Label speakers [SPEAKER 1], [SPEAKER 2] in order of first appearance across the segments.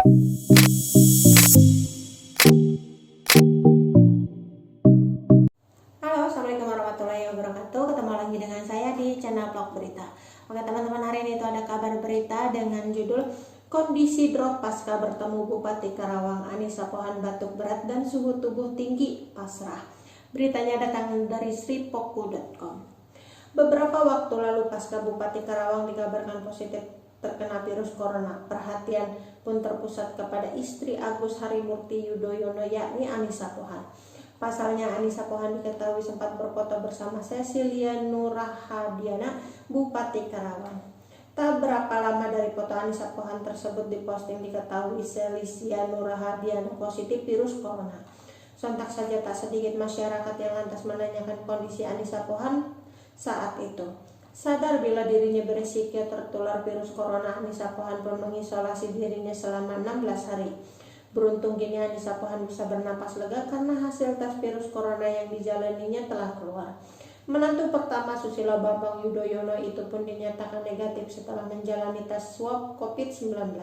[SPEAKER 1] Halo, assalamualaikum warahmatullahi wabarakatuh. Ketemu lagi dengan saya di channel Vlog Berita. Oke teman-teman, hari ini itu ada kabar berita dengan judul kondisi drop pasca bertemu Bupati Karawang Anissa Pohan batuk berat dan suhu tubuh tinggi pasrah. Beritanya datang dari sripoku.com. Beberapa waktu lalu pasca Bupati Karawang dikabarkan positif terkena virus corona, perhatian pun terpusat kepada istri Agus Harimurti Yudhoyono yakni Anissa Pohan. Pasalnya Anissa Pohan diketahui sempat berfoto bersama Cecilia Nurahadiana, Bupati Karawang. Tak berapa lama dari foto Anissa Pohan tersebut diposting, diketahui Cecilia Nurahadiana positif virus corona. Sontak saja tak sedikit masyarakat yang lantas menanyakan kondisi Anissa Pohan saat itu. Sadar bila dirinya berisiko tertular virus corona, Anissa Pohan pun mengisolasi dirinya selama 16 hari. Beruntung kini Anissa Pohan bisa bernapas lega karena hasil tes virus corona yang dijalaninya telah keluar. Menantu pertama Susilo Bambang Yudhoyono itu pun dinyatakan negatif setelah menjalani tes swab COVID-19.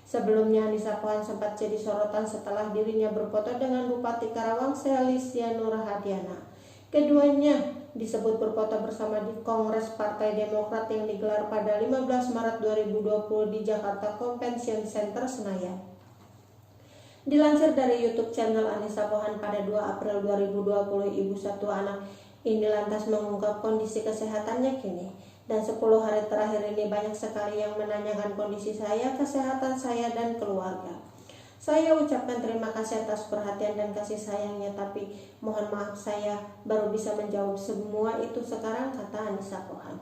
[SPEAKER 1] Sebelumnya Anissa Pohan sempat jadi sorotan setelah dirinya berfoto dengan Bupati Karawang Cecilia Nurahadiana. Keduanya disebut berfoto bersama di Kongres Partai Demokrat yang digelar pada 15 Maret 2020 di Jakarta Convention Center Senayan. Dilansir dari YouTube channel Anissa Pohan pada 2 April 2020, ibu satu anak ini lantas mengungkap kondisi kesehatannya kini. Dan 10 hari terakhir ini banyak sekali yang menanyakan kondisi saya, kesehatan saya, dan keluarga. Saya ucapkan terima kasih atas perhatian dan kasih sayangnya, tapi mohon maaf saya baru bisa menjawab semua itu sekarang, kata Anissa Pohan.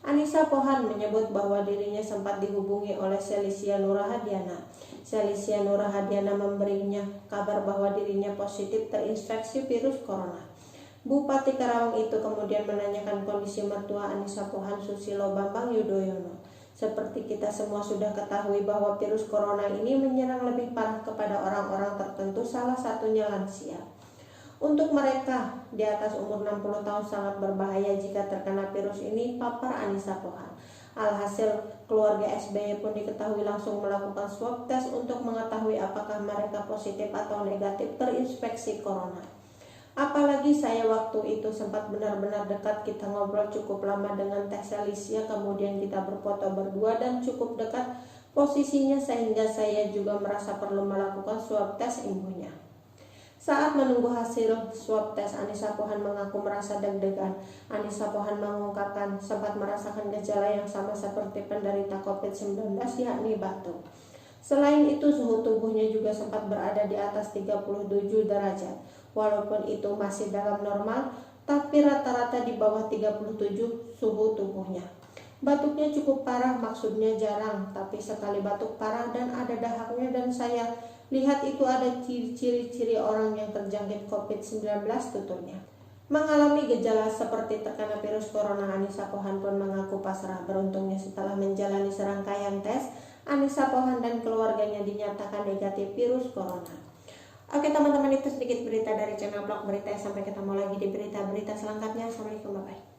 [SPEAKER 1] Anissa Pohan menyebut bahwa dirinya sempat dihubungi oleh Cecilia Nurahadiana. Cecilia Nurahadiana memberinya kabar bahwa dirinya positif terinfeksi virus corona. Bupati Karawang itu kemudian menanyakan kondisi mertua Anissa Pohan, Susilo Bambang Yudhoyono. Seperti kita semua sudah ketahui bahwa virus corona ini menyerang lebih parah kepada orang-orang tertentu, salah satunya lansia. Untuk mereka di atas umur 60 tahun sangat berbahaya jika terkena virus ini, papar Anissa Pohan. Alhasil, keluarga SBY pun diketahui langsung melakukan swab test untuk mengetahui apakah mereka positif atau negatif terinfeksi corona. Apalagi saya waktu itu sempat benar-benar dekat, kita ngobrol cukup lama dengan Teh Cecilia, kemudian kita berfoto berdua dan cukup dekat posisinya sehingga saya juga merasa perlu melakukan swab tes ibunya. Saat menunggu hasil swab tes, Anissa Pohan mengaku merasa deg-degan. Anissa Pohan mengungkapkan sempat merasakan gejala yang sama seperti penderita COVID-19 yakni batuk. Selain itu suhu tubuhnya juga sempat berada di atas 37 derajat. Walaupun itu masih dalam normal, tapi rata-rata di bawah 37 suhu tubuhnya. Batuknya cukup parah, maksudnya jarang, tapi sekali batuk parah dan ada dahaknya, dan saya lihat itu ada ciri-ciri orang yang terjangkit COVID-19, tuturnya. Mengalami gejala seperti terkena virus corona, Anissa Pohan pun mengaku pasrah. Beruntungnya setelah menjalani serangkaian tes, Anissa Pohan dan keluarganya dinyatakan negatif virus corona. Oke teman-teman, itu sedikit berita dari channel Vlog Berita. Sampai ketemu lagi di berita-berita selengkapnya. Assalamualaikum, bye-bye.